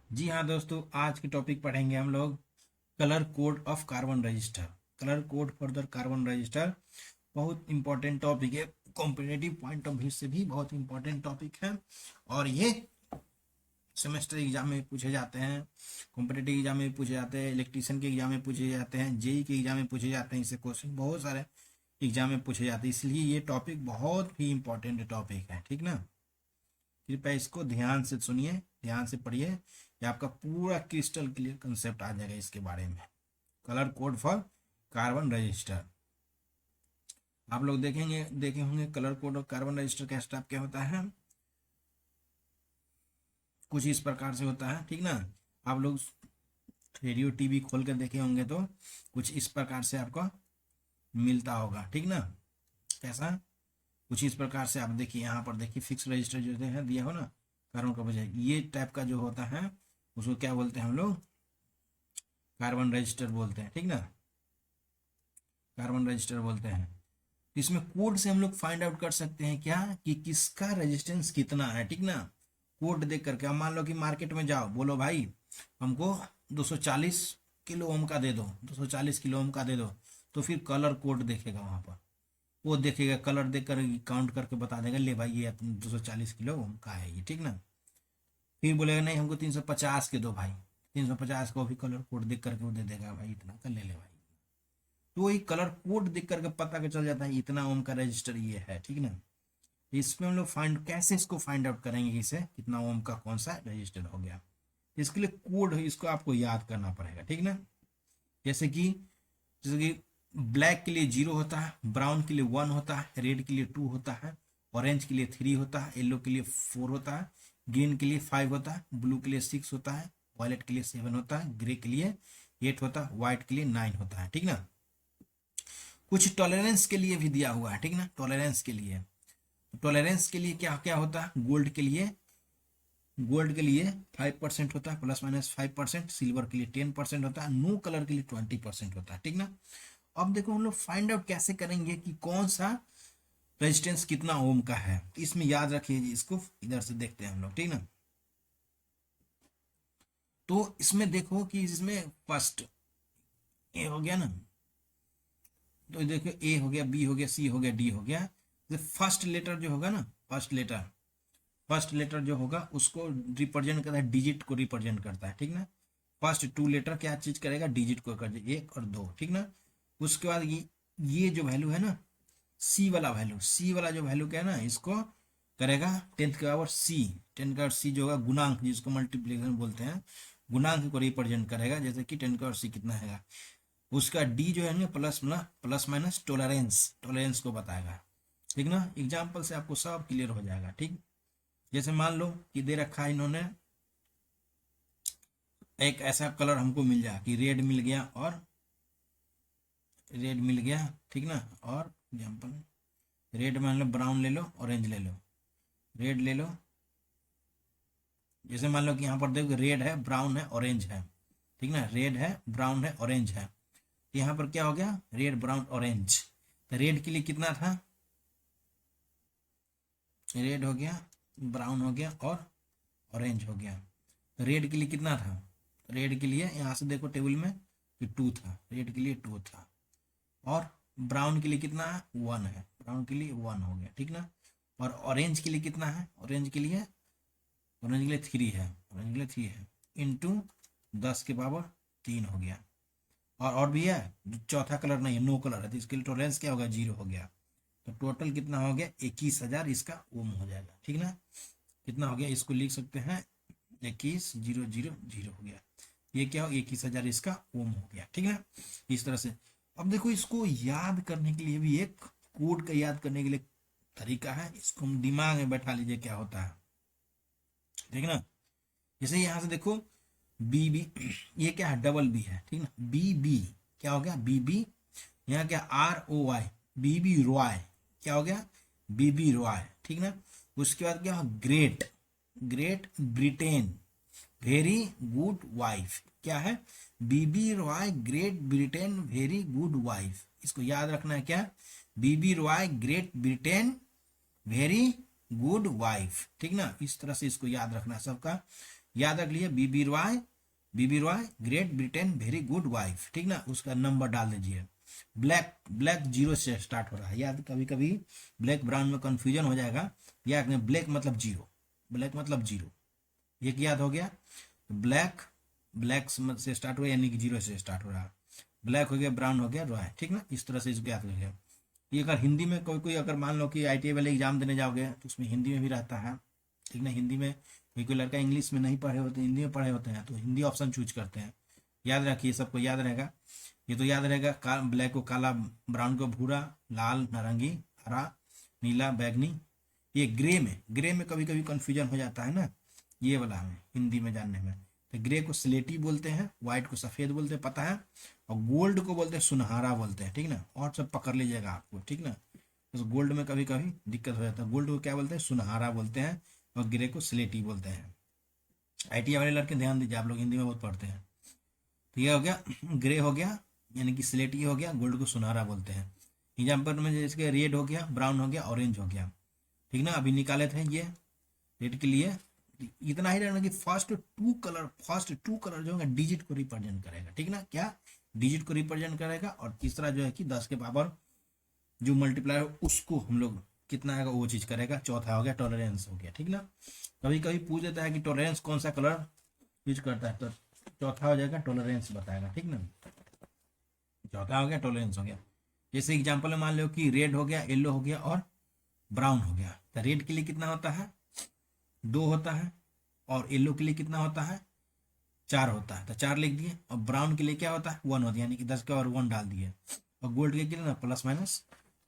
जी हाँ दोस्तों, आज के टॉपिक पढ़ेंगे हम लोग colour code of carbon register. Colour code for the carbon register बहुत इंपॉर्टेंट टॉपिक है। कॉम्पिटेटिव पॉइंट ऑफ व्यू से भी बहुत इंपॉर्टेंट टॉपिक है और ये सेमेस्टर एग्जाम में पूछे जाते हैं, कॉम्पिटेटिव एग्जाम में पूछे जाते हैं, इलेक्ट्रीशियन के एग्जाम में पूछे जाते हैं, जेई के एग्जाम में पूछे जाते हैं। इससे क्वेश्चन बहुत सारे एग्जाम में पूछे जाते हैं, इसलिए ये टॉपिक बहुत ही इंपॉर्टेंट टॉपिक है। ठीक ना, कृपया इसको ध्यान से सुनिए, ध्यान से पढ़िए, ये आपका पूरा क्रिस्टल क्लियर कंसेप्ट आ जाएगा इसके बारे में। Colour code for carbon register आप लोग देखे होंगे colour code of carbon register का स्टेप क्या होता है, कुछ इस प्रकार से होता है। ठीक ना, आप लोग रेडियो टीवी खोल कर देखे होंगे तो कुछ इस प्रकार से आपको मिलता होगा। ठीक ना, कैसा, कुछ इस प्रकार से आप देखिए, यहाँ पर देखिए फिक्स रजिस्टर जो है दिया हो ना, कार्बन का बजाय ये टाइप का जो होता है उसको क्या बोलते हैं हम लोग, कार्बन रजिस्टर बोलते हैं। ठीक ना, कार्बन रजिस्टर बोलते हैं। इसमें कोड से हम लोग फाइंड आउट कर सकते हैं क्या कि किसका रेजिस्टेंस कितना है। ठीक ना, कोड देख करके हम मान लो कि मार्केट में जाओ, बोलो भाई हमको 240 किलो ओम का दे दो, 240 किलो ओम का दे दो, तो फिर कलर कोड देखेगा वहां पर, वो देखेगा कलर देख कर काउंट करके बता देगा, ले भाई ये 240 किलो ओम का है ये। ठीक ना, फिर बोलेगा नहीं हमको 350 के दो भाई, 350 को भी कलर कोड देख करके वो दे देगा, भाई इतना का ले ले भाई। तो वही कलर कोड देख करके पता के चल जाता है इतना ओम का रजिस्टर ये है। ठीक ना, इसमें हम लोग फाइंड कैसे इसको फाइंड आउट करेंगे, इसे कितना ओम का कौन सा रजिस्टर हो गया, इसके लिए कोड इसको आपको याद करना पड़ेगा। ठीक ना, जैसे कि ब्लैक के लिए 0 होता है, ब्राउन के लिए 1 होता है, रेड के लिए 2 होता है, ऑरेंज के लिए 3 होता है, येलो के लिए 4 होता है, ग्रीन के लिए 5 होता है, ब्लू के लिए 6 होता है, वायलेट के लिए 7 होता है, ग्रे के लिए 8 होता है, व्हाइट के लिए 9 होता है। ठीक ना, कुछ टॉलरेंस के लिए भी दिया हुआ है। ठीक ना, टॉलरेंस के लिए क्या क्या होता है, गोल्ड के लिए 5% होता है, ±5%, सिल्वर के लिए 10% होता है, नो कलर के लिए 20% होता है। ठीक ना, अब देखो हम लोग फाइंड आउट कैसे करेंगे कि कौन सा रेजिस्टेंस कितना ओम का है, तो इसमें याद रखिए जी, इसको इधर से देखते हैं हम लोग। ठीक ना, तो इसमें देखो कि इसमें फर्स्ट ए हो गया ना, तो देखो ए हो गया, बी हो गया, सी हो गया, डी हो गया। फर्स्ट लेटर जो होगा ना, फर्स्ट लेटर जो होगा उसको रिप्रेजेंट करता है, डिजिट को रिप्रेजेंट करता है। ठीक ना, फर्स्ट 2 लेटर क्या चीज करेगा, डिजिट को कर, 1 और 2। ठीक ना, उसके बाद ये जो वैल्यू है ना, सी वाला जो वैल्यू क्या है ना, इसको करेगा 10 के पावर सी, 10 का सी जो होगा गुणांक, जिसको मल्टीप्लिकेशन बोलते हैं, गुणांक को रिप्रेजेंट करेगा। जैसे कि 10 का और सी कितना है, उसका डी जो है ना प्लस माइनस टॉलरेंस को बताएगा। ठीक ना, एग्जाम्पल से आपको सब क्लियर हो जाएगा। ठीक, जैसे मान लो कि दे रखा है इन्होंने एक ऐसा कलर हमको मिल जाए कि रेड मिल गया। ठीक ना, और एग्जाम्पल रेड मान लो, ब्राउन ले लो, ऑरेंज ले लो, रेड ले लो। जैसे मान लो कि यहाँ पर देखो रेड है, ब्राउन है, ऑरेंज है। ठीक ना, रेड है, ब्राउन है, ऑरेंज है। यहाँ पर क्या हो गया, रेड ब्राउन ऑरेंज। तो रेड के लिए कितना था, रेड हो गया, ब्राउन हो गया और ऑरेंज हो गया। रेड के लिए कितना था, रेड के लिए यहाँ से देखो टेबल में कि 2 था, रेड के लिए 2 था। और ब्राउन के लिए कितना है, 1 है, ब्राउन के लिए 1 हो गया। ठीक ना, और ऑरेंज के लिए कितना है, ऑरेंज के लिए 3 है, ऑरेंज के लिए 3 है, इंटू 10 के पावर 3 हो गया। और भी है, जो चौथा कलर नहीं है, नो कलर है, तो इसके लिए टॉलरेंस क्या होगा, 0 हो गया। तो टोटल कितना हो गया, 21,000 इसका ओम हो जाएगा। ठीक ना, कितना हो गया, इसको लिख सकते हैं 21,000 हो गया, ये क्या हो, 21,000 इसका ओम हो गया। ठीक है, इस तरह से। अब देखो इसको याद करने के लिए भी एक कोड का याद करने के लिए तरीका है, इसको हम दिमाग में बैठा लीजिए क्या होता है। ठीक है ना, जैसे यहां से देखो बी बी, ये क्या है, डबल बी है। ठीक ना, बी बी क्या हो गया, बी बी, यहाँ क्या ROY, बी बी रॉय, क्या हो गया, बी बी रॉय। ठीक ना, उसके बाद क्या हो, great Britain, very good wife, क्या है, BB Roy great Britain very good wife. इसको याद रखना है क्या, BB Roy great Britain very good wife, ठीक ना। इस तरह से इसको याद रखना सबका, याद रख लिए। BB Roy great Britain very good wife, ठीक ना। उसका नंबर डाल दीजिए। ब्लैक, ब्लैक जीरो से स्टार्ट हो रहा है, याद, कभी कभी ब्लैक ब्राउन में कंफ्यूजन हो जाएगा। याद रखें ब्लैक मतलब जीरो, ब्लैक मतलब जीरो, एक याद हो गया। ब्लैक, ब्लैक से स्टार्ट हुआ यानी कि जीरो से स्टार्ट हो रहा। ब्लैक हो गया, ब्राउन हो गया, रॉय, ठीक ना। इस तरह से इसको याद रखिए। ये अगर हिंदी में कोई कोई अगर मान लो कि IIT वाले एग्जाम देने जाओगे तो उसमें हिंदी में भी रहता है, ठीक ना। हिंदी में कोई कोई लड़का इंग्लिश में नहीं पढ़े होते, हिंदी में पढ़े होते हैं, तो हिंदी ऑप्शन चूज करते हैं। याद रखिए, सबको याद रहेगा। ये तो याद रहेगा, ब्लैक को काला, ब्राउन को भूरा, लाल नारंगी, हरा, नीला, बैगनी। ये ग्रे में कभी कभी कंफ्यूजन हो जाता है ना, ये वाला हमें हिंदी में जानने में। तो ग्रे को स्लेटी बोलते हैं, व्हाइट को सफेद बोलते हैं, पता है। और गोल्ड को बोलते हैं सुनहरा बोलते हैं, ठीक ना। और सब पकड़ लीजिएगा आपको, ठीक ना। तो गोल्ड में कभी कभी दिक्कत हो जाता है, गोल्ड को क्या बोलते हैं, सुनहरा बोलते हैं, और ग्रे को स्लेटी बोलते हैं। IIT वाले लड़के ध्यान दीजिए, आप लोग हिंदी में बहुत पढ़ते हैं। तो ये हो गया, ग्रे हो गया यानी कि स्लेटी हो गया, गोल्ड को सुनहरा बोलते हैं। एग्जाम्पल में जैसे रेड हो गया, ब्राउन हो गया, ऑरेंज हो गया, ठीक ना। अभी निकाले थे ये रेड के लिए। इतना ही रहना कि फर्स्ट टू कलर जो है डिजिट को रिप्रेजेंट करेगा, ठीक ना। क्या डिजिट को रिप्रेजेंट करेगा। और तीसरा जो है कि 10 के पावर जो मल्टीप्लाई उसको हम लोग कितना आएगा वो चीज करेगा। चौथा हो गया टॉलरेंस हो गया, ठीक ना। कभी कभी पूछ देता है कि टॉलरेंस कौन सा कलर यूज करता है, तो चौथा हो जाएगा टॉलरेंस बताएगा, ठीक ना। चौथा हो गया टॉलरेंस हो गया। जैसे एग्जाम्पल में मान लो कि रेड हो गया, येलो हो गया और ब्राउन हो गया। तो रेड के लिए कितना होता है, 2 होता है। और येलो के लिए कितना होता है, 4 होता है, तो 4 लिख दिए। और ब्राउन के लिए क्या होता है, 1 होता है, यानी कि 10 के और 1 डाल दिए। और गोल्ड के कितना प्लस माइनस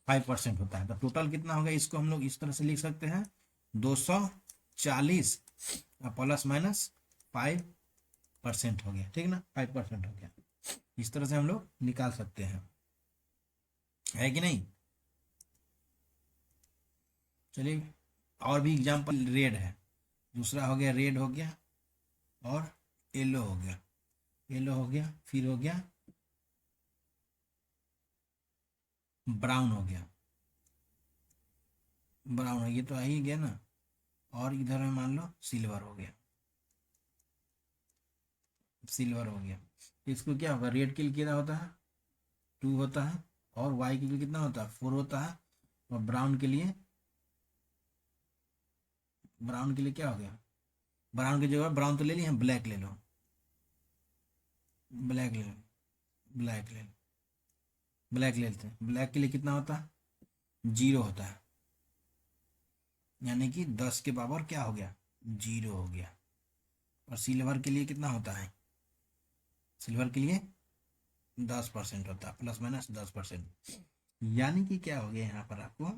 5% होता है। तो टोटल कितना होगा, इसको हम लोग इस तरह से लिख सकते हैं 240 प्लस माइनस 5% हो गया, ठीक ना। 5% हो गया। इस तरह से हम लोग निकाल सकते हैं, है कि नहीं। चलिए और भी एग्जाम्पल, रेड है, दूसरा हो गया रेड हो गया और येलो हो गया, येलो हो गया, फिर हो गया ब्राउन हो गया, ब्राउन ये तो आ ही गया ना। और इधर में मान लो सिल्वर हो गया, सिल्वर हो गया। इसको क्या होगा, रेड के लिए कितना होता है, 2 होता है। और वाई के लिए कितना होता है, 4 होता है। और ब्राउन के लिए, ब्राउन के लिए क्या हो गया, ब्राउन की जगह ब्राउन तो ले लिया, ब्लैक ले लो, ब्लैक ले लो, ब्लैक ले लो, ब्लैक ले लेते हैं। ब्लैक के लिए कितना होता है, 0 होता है, यानी कि 10 के पावर क्या हो गया, 0 हो गया। और सिल्वर के लिए कितना होता है, सिल्वर के लिए 10% होता है, प्लस माइनस 10%। यानी कि क्या हो गया यहाँ पर आपको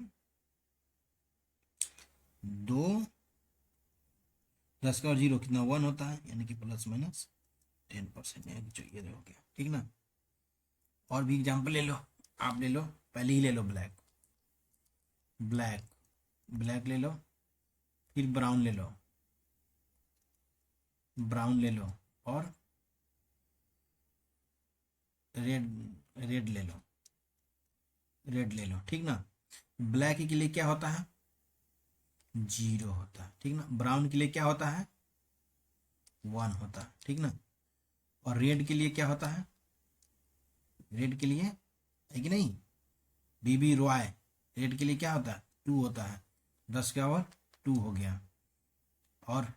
2, 10 का और 0 कितना 1 होता है, यानी कि प्लस माइनस 10%, यानी कि ये हो गया, ठीक ना। और भी एग्जाम्पल ले लो, आप ले लो, पहले ही ले लो ब्लैक, ब्लैक, ब्लैक ले लो, फिर ब्राउन ले लो, ब्राउन ले लो, और रेड, रेड ले लो, रेड ले लो, ठीक ना। ब्लैक के लिए क्या होता है, 0 होता है, ठीक ना। ब्राउन के लिए क्या होता है, 1 होता है, ठीक ना। और रेड के लिए क्या होता है, रेड के लिए है कि नहीं, बीबी रॉय, रेड के लिए क्या होता है, 2 होता है, 10 का और 2 हो गया। और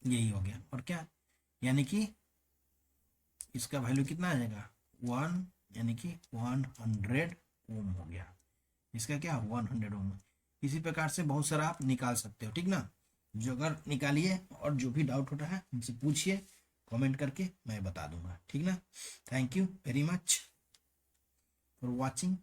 यही हो गया, और क्या, यानी कि इसका वैल्यू कितना आ जाएगा 1, यानी कि 100 ओम हो गया। इसका क्या 100 ओम। इसी प्रकार से बहुत सारा आप निकाल सकते हो, ठीक ना। जो अगर निकालिए और जो भी डाउट होता है मुझसे पूछिए, कमेंट करके मैं बता दूंगा, ठीक ना। Thank you very much for watching.